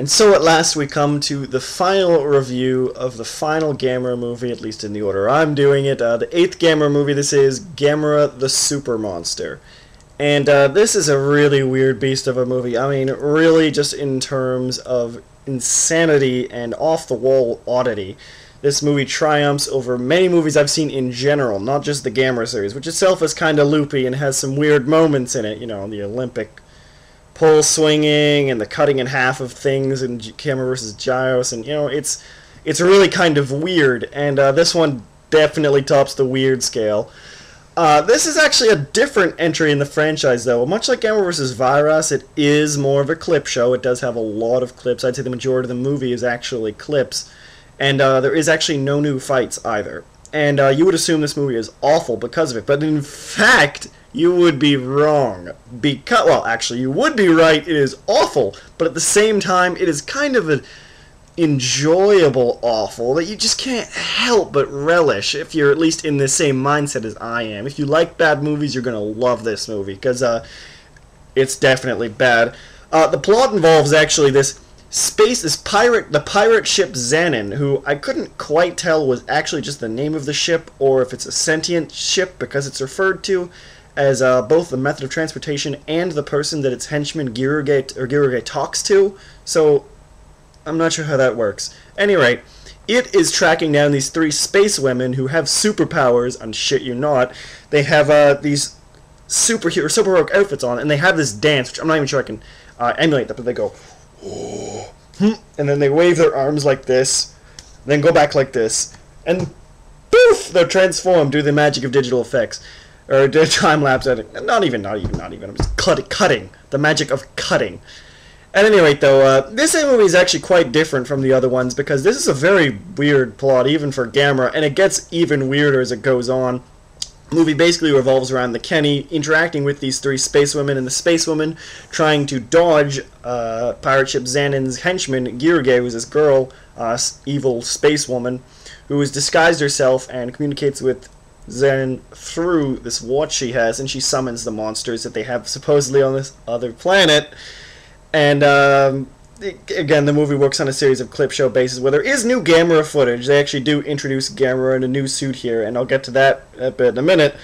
And so at last we come to the final review of the final Gamera movie, at least in the order I'm doing it. The 8th Gamera movie, this is Gamera the Super Monster. And this is a really weird beast of a movie. I mean, really just in terms of insanity and off-the-wall oddity. This movie triumphs over many movies I've seen in general, not just the Gamera series, which itself is kind of loopy and has some weird moments in it. You know, the Olympic pole swinging and the cutting in half of things in Gamera vs. Gyos, and you know, it's really kind of weird, and this one definitely tops the weird scale. This is actually a different entry in the franchise, though. Much like Gamera vs. Virus, it is more of a clip show. It does have a lot of clips. I'd say the majority of the movie is actually clips, and there is actually no new fights either. And you would assume this movie is awful because of it, but in fact, you would be wrong. Because, well, actually, you would be right. It is awful, but at the same time, it is kind of an enjoyable awful that you just can't help but relish if you're at least in the same mindset as I am. If you like bad movies, you're going to love this movie, because it's definitely bad. The plot involves actually the pirate ship Xanin, who I couldn't quite tell was actually just the name of the ship, or if it's a sentient ship, because it's referred to as both the method of transportation and the person that its henchman Giruge talks to, so I'm not sure how that works. Anyway, it is tracking down these 3 space women who have superpowers, and shit you not. They have these super-heroic outfits on, and they have this dance, which I'm not even sure I can emulate that, but they go, and then they wave their arms like this, then go back like this, and poof, they're transformed due to the magic of digital effects. Or time-lapse editing. Not even. I'm just cutting. The magic of cutting. At any rate, though, this movie is actually quite different from the other ones, because this is a very weird plot, even for Gamera, and it gets even weirder as it goes on. The movie basically revolves around the Kenny interacting with these 3 spacewomen, and the spacewoman trying to dodge pirate ship Xanin's henchman, Giruge, who's this girl, evil spacewoman, who has disguised herself and communicates with Xanin through this watch she has, and she summons the monsters that they have supposedly on this other planet. And again, the movie works on a series of clip show basis where there is new Gamera footage. They actually do introduce Gamera in a new suit here, and I'll get to that a bit in a minute.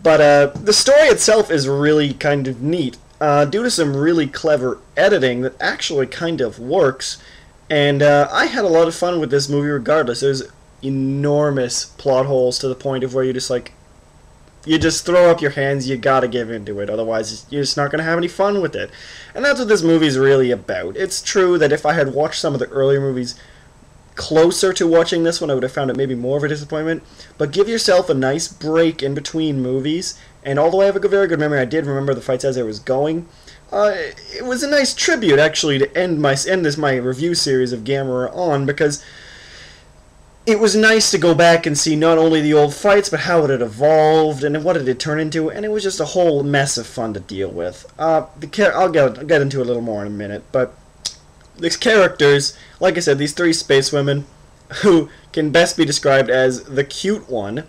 But the story itself is really kind of neat, due to some really clever editing that actually kind of works. And I had a lot of fun with this movie regardless. There's enormous plot holes to the point of where you just throw up your hands. You gotta give into it, otherwise you're just not gonna have any fun with it. And that's what this movie's really about. It's true that if I had watched some of the earlier movies closer to watching this one, I would have found it maybe more of a disappointment. But give yourself a nice break in between movies, and although I have a very good memory, I did remember the fights as I was going. It was a nice tribute, actually, to end my review series of Gamera on, because it was nice to go back and see not only the old fights, but how it had evolved and what it had turned into, and it was just a whole mess of fun to deal with. I'll get into it a little more in a minute, but the characters, like I said, these 3 space women, who can best be described as the cute one,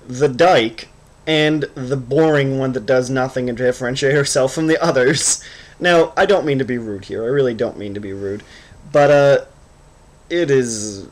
the dyke, and the boring one that does nothing and differentiate herself from the others. Now, I don't mean to be rude here, I really don't mean to be rude, but it is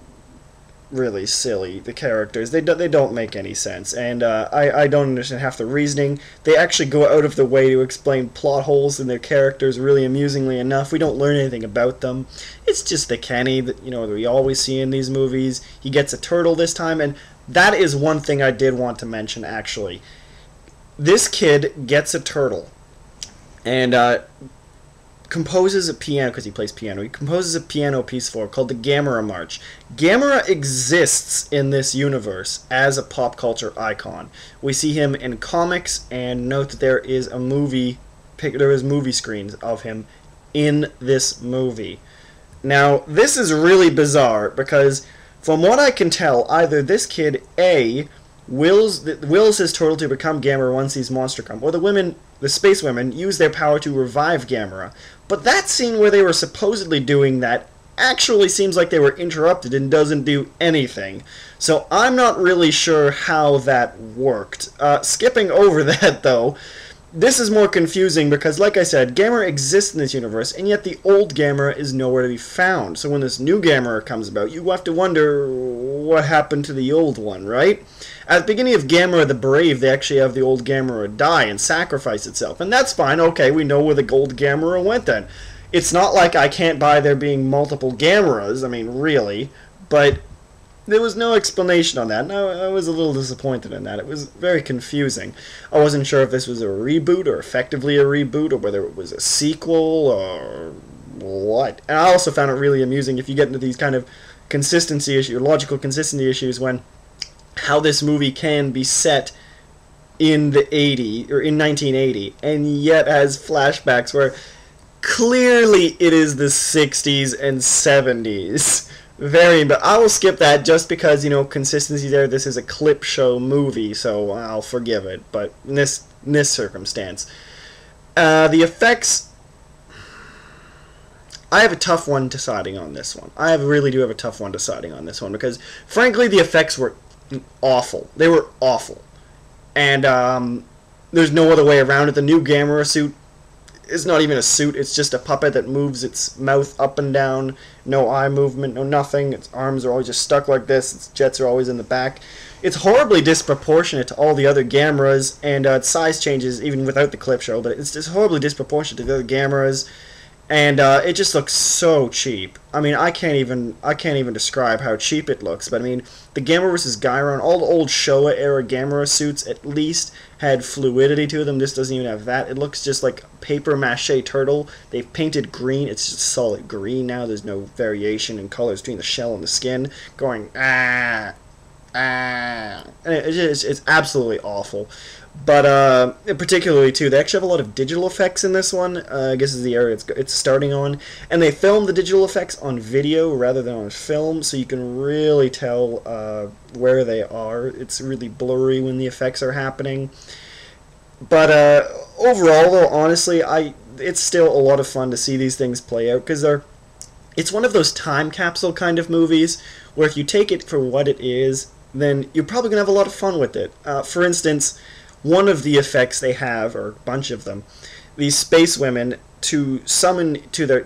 really silly. The characters, they don't make any sense, and I don't understand half the reasoning. They actually go out of the way to explain plot holes in their characters really amusingly enough. We don't learn anything about them. It's just the Kenny that that we always see in these movies. He gets a turtle this time, and that is one thing I did want to mention, actually. This kid gets a turtle, and composes a piano, because he plays piano. He composes a piano piece for it called the Gamera March. Gamera exists in this universe as a pop culture icon. We see him in comics, and note that there is movie screens of him in this movie. Now, this is really bizarre, because from what I can tell, either this kid, A, wills his turtle to become Gamera once these monsters come, or the space women, use their power to revive Gamera. But that scene where they were supposedly doing that actually seems like they were interrupted and doesn't do anything. So I'm not really sure how that worked. Skipping over that, though, this is more confusing because, like I said, Gamera exists in this universe, and yet the old Gamera is nowhere to be found. So when this new Gamera comes about, you have to wonder what happened to the old one, right? At the beginning of Gamera the Brave, they actually have the old Gamera die and sacrifice itself, and that's fine. Okay, we know where the gold Gamera went then. It's not like I can't buy there being multiple Gameras, I mean, really, but there was no explanation on that, and I was a little disappointed in that. It was very confusing. I wasn't sure if this was a reboot, or effectively a reboot, or whether it was a sequel, or what. And I also found it really amusing if you get into these kind of consistency issues, logical consistency issues, when how this movie can be set in the 80s, or in 1980, and yet has flashbacks where clearly it is the 60s and 70s. But I will skip that just because, you know, consistency there. This is a clip show movie, so I'll forgive it. But in this circumstance, the effects, I have a tough one deciding on this one. I really do have a tough one deciding on this one because, frankly, the effects were awful. They were awful, and there's no other way around it. The new Gamera suit is not even a suit, it's just a puppet that moves its mouth up and down, no eye movement, no nothing, its arms are always just stuck like this, its jets are always in the back. It's horribly disproportionate to all the other Gameras, and its size changes even without the clip show, but it's just horribly disproportionate to the other Gameras, and it just looks so cheap. I mean, I can't even describe how cheap it looks, but I mean, the Gamera vs. Gyron, all the old Showa era Gamera suits at least had fluidity to them. This doesn't even have that. It looks just like a paper mache turtle. They've painted green. It's just solid green now. There's no variation in colors between the shell and the skin. Going and it's absolutely awful. But particularly too, they actually have a lot of digital effects in this one. I guess is the area it's starting on, and they filmed the digital effects on video rather than on film, so you can really tell where they are. It's really blurry when the effects are happening. But overall, though, honestly, it's still a lot of fun to see these things play out because it's one of those time capsule kind of movies where if you take it for what it is, then you're probably gonna have a lot of fun with it. For instance, one of the effects they have, or a bunch of them, these space women to summon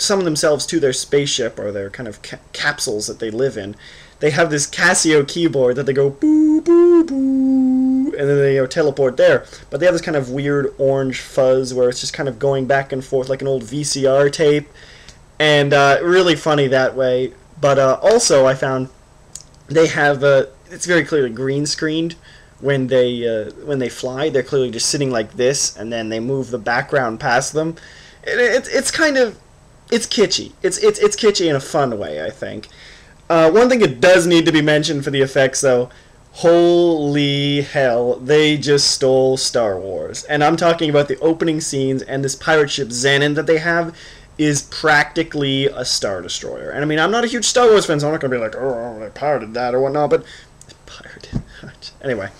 themselves to their spaceship or their kind of capsules that they live in. They have this Casio keyboard that they go boo boo boo, and then they teleport there. But they have this kind of weird orange fuzz where it's just kind of going back and forth like an old VCR tape, and really funny that way. But also, I found they have it's very clearly green screened. When they fly, they're clearly just sitting like this, and then they move the background past them. It's kind of, it's kitschy. It's kitschy in a fun way, I think. One thing that does need to be mentioned for the effects, though, holy hell, they just stole Star Wars. And I'm talking about the opening scenes, and this pirate ship Xenon that they have is practically a Star Destroyer. And I mean, I'm not a huge Star Wars fan, so I'm not going to be like, oh, they pirated that or whatnot, but pirated. Anyway,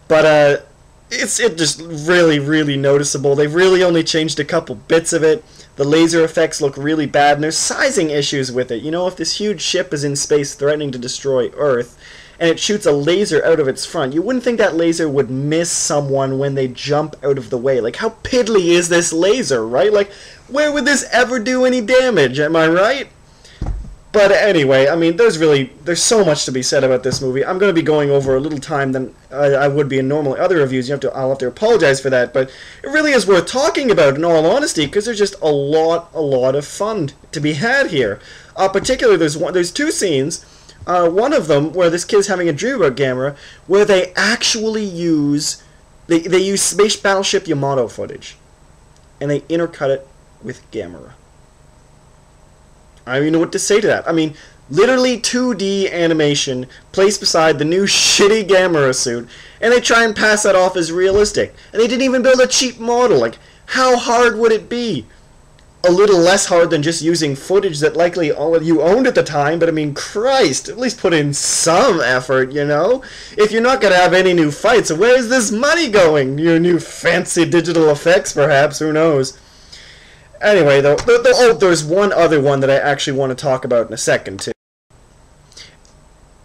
but it's just really noticeable. They've really only changed a couple bits of it. The laser effects look really bad, and there's sizing issues with it. You know, if this huge ship is in space threatening to destroy Earth, and it shoots a laser out of its front, you wouldn't think that laser would miss someone when they jump out of the way. Like, how piddly is this laser, right? Like, where would this ever do any damage, am I right? But anyway, I mean, there's so much to be said about this movie. I'm going to be going over a little time than I would be in normally other reviews. I'll have to apologize for that, but it really is worth talking about in all honesty because there's just a lot of fun to be had here. Particularly, there's two scenes. One of them where this kid's having a dream about Gamera, where they actually use they use Space Battleship Yamato footage, and they intercut it with Gamera. I don't even know what to say to that. I mean, literally 2D animation placed beside the new shitty Gamera suit, and they try and pass that off as realistic. And they didn't even build a cheap model. Like, how hard would it be? A little less hard than just using footage that likely all of you owned at the time, but I mean, Christ, at least put in some effort, you know? If you're not going to have any new fights, where is this money going? Your new fancy digital effects, perhaps, who knows? Anyway, though, there's one other one that I actually want to talk about in a second, too.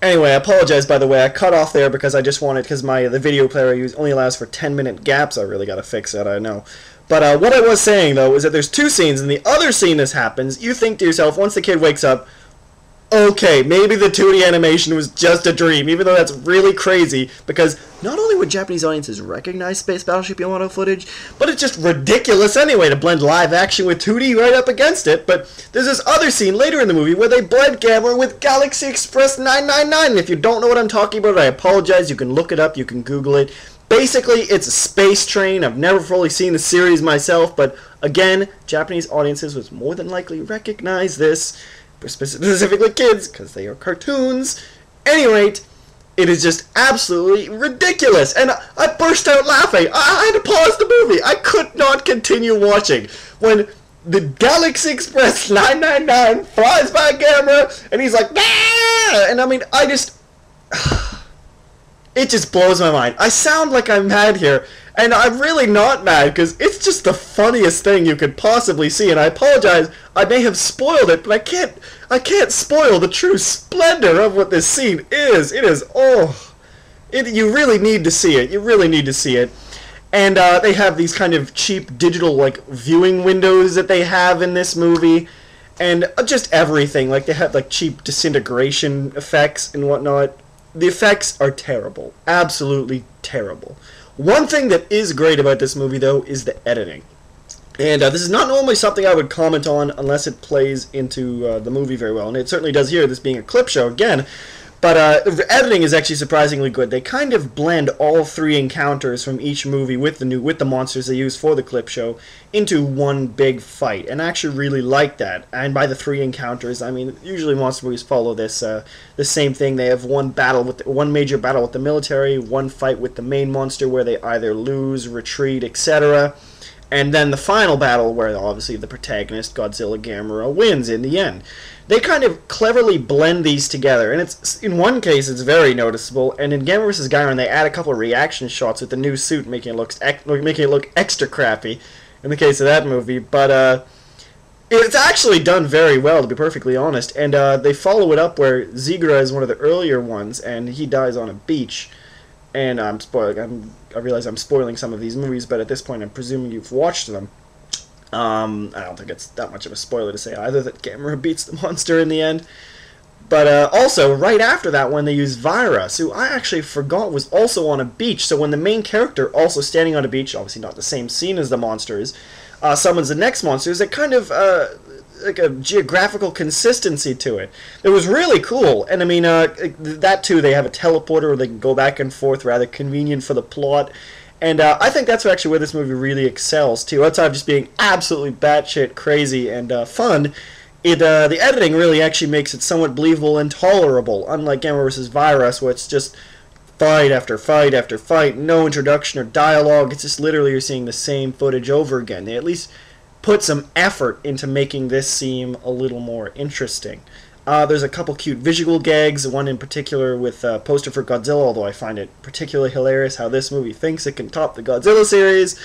Anyway, I apologize, by the way. I cut off there because I just wanted, because the video player I use only allows for 10-minute gaps. I really got to fix that, I know. But what I was saying, though, is that there's two scenes, and the other scene this happens, you think to yourself, once the kid wakes up, okay, maybe the 2D animation was just a dream, even though that's really crazy, because not only would Japanese audiences recognize Space Battleship Yamato footage, but it's just ridiculous anyway to blend live action with 2D right up against it. But there's this other scene later in the movie where they blend Gamera with Galaxy Express 999, and if you don't know what I'm talking about, I apologize. You can look it up, you can Google it. Basically, it's a space train. I've never fully seen the series myself, but again, Japanese audiences would more than likely recognize this, specifically kids, because they are cartoons. At any rate, it is just absolutely ridiculous, and I burst out laughing. I had to pause the movie. I could not continue watching when the Galaxy Express 999 flies by Gamera, and he's like, ah! And I mean, it just blows my mind. I sound like I'm mad here, and I'm really not mad, because it's just the funniest thing you could possibly see, and I apologize, I may have spoiled it, but I can't spoil the true splendor of what this scene is. It is, you really need to see it. You really need to see it. And they have these kind of cheap digital, like, viewing windows that they have in this movie, and just everything. Like, they have, like, cheap disintegration effects and whatnot. The effects are terrible. Absolutely terrible. One thing that is great about this movie, though, is the editing. And this is not normally something I would comment on unless it plays into the movie very well. And it certainly does here, this being a clip show again. But the editing is actually surprisingly good. They kind of blend all three encounters from each movie with the monsters they use for the clip show into one big fight, and I actually really like that. And by the three encounters, I mean usually monster movies follow this the same thing. They have one major battle with the military, one fight with the main monster where they either lose, retreat, etc. And then the final battle where obviously the protagonist, Godzilla Gamera, wins in the end. They kind of cleverly blend these together, and it's in one case it's very noticeable, and in Gamera vs. Wherein they add a couple of reaction shots with the new suit, making it look extra crappy in the case of that movie. But it's actually done very well, to be perfectly honest, and they follow it up where Zigra is one of the earlier ones, and he dies on a beach. And I realize I'm spoiling some of these movies, but at this point I'm presuming you've watched them. I don't think it's that much of a spoiler to say either that Gamera beats the monster in the end. But also, right after that one, they use Virus, who I actually forgot was also on a beach. So when the main character, also standing on a beach, obviously not the same scene as the monsters, summons the next monsters, it kind of like a geographical consistency to it. It was really cool, and I mean, that too, they have a teleporter where they can go back and forth, rather convenient for the plot. And I think that's actually where this movie really excels, too. Outside of just being absolutely batshit crazy and fun, the editing really actually makes it somewhat believable and tolerable, unlike Gamera vs. Virus, where it's just fight after fight after fight, no introduction or dialogue. It's just literally you're seeing the same footage over again. They at least put some effort into making this seem a little more interesting. There's a couple cute visual gags, one in particular with a poster for Godzilla, although I find it particularly hilarious how this movie thinks it can top the Godzilla series.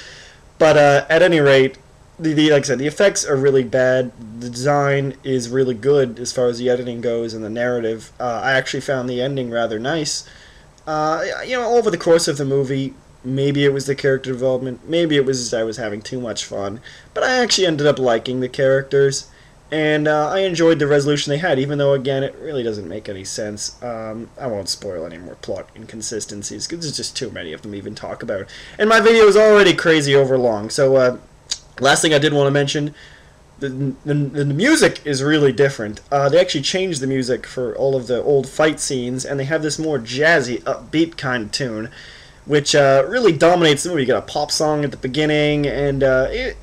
But at any rate, like I said, the effects are really bad. The design is really good as far as the editing goes and the narrative. I actually found the ending rather nice. Over the course of the movie, maybe it was the character development, maybe it was I was having too much fun, but I actually ended up liking the characters. And I enjoyed the resolution they had, even though, again, it really doesn't make any sense. I won't spoil any more plot inconsistencies, because there's just too many of them to even talk about. And my video is already crazy over long. So, last thing I did want to mention, the music is really different. They actually changed the music for all of the old fight scenes, and they have this more jazzy, upbeat kind of tune, which really dominates the movie. You got a pop song at the beginning, and it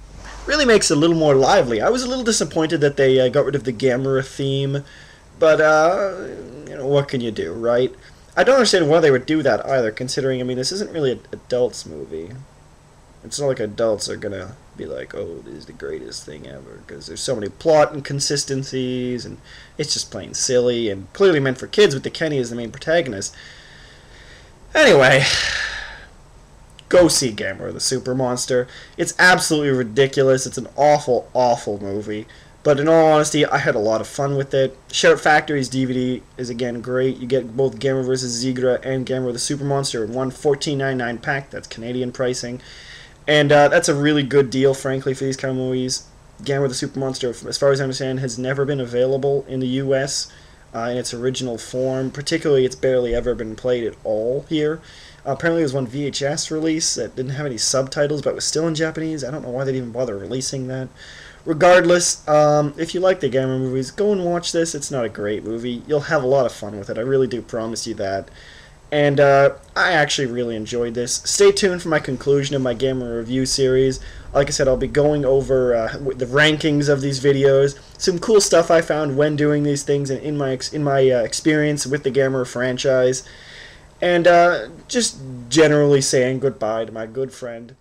really makes it a little more lively. I was a little disappointed that they got rid of the Gamera theme, but what can you do, right? I don't understand why they would do that either, considering, I mean, this isn't really an adults movie. It's not like adults are gonna be like, oh, this is the greatest thing ever, because there's so many plot inconsistencies, and it's just plain silly, and clearly meant for kids with the Kenny as the main protagonist. Anyway, go see Gamera the Super Monster. It's absolutely ridiculous. It's an awful, awful movie. But in all honesty, I had a lot of fun with it. Shout Factory's DVD is again great. You get both Gamera vs. Zigra and Gamera the Super Monster in one $14.99 pack. That's Canadian pricing. And that's a really good deal, frankly, for these kind of movies. Gamera the Super Monster, as far as I understand, has never been available in the U.S. In its original form. Particularly, it's barely ever been played at all here. Apparently, there was one VHS release that didn't have any subtitles, but was still in Japanese. I don't know why they'd even bother releasing that. Regardless, if you like the Gamera movies, go and watch this. It's not a great movie. You'll have a lot of fun with it. I really do promise you that. And I actually really enjoyed this. Stay tuned for my conclusion of my Gamera review series. Like I said, I'll be going over the rankings of these videos, some cool stuff I found when doing these things, and in my experience with the Gamera franchise, and just generally saying goodbye to my good friend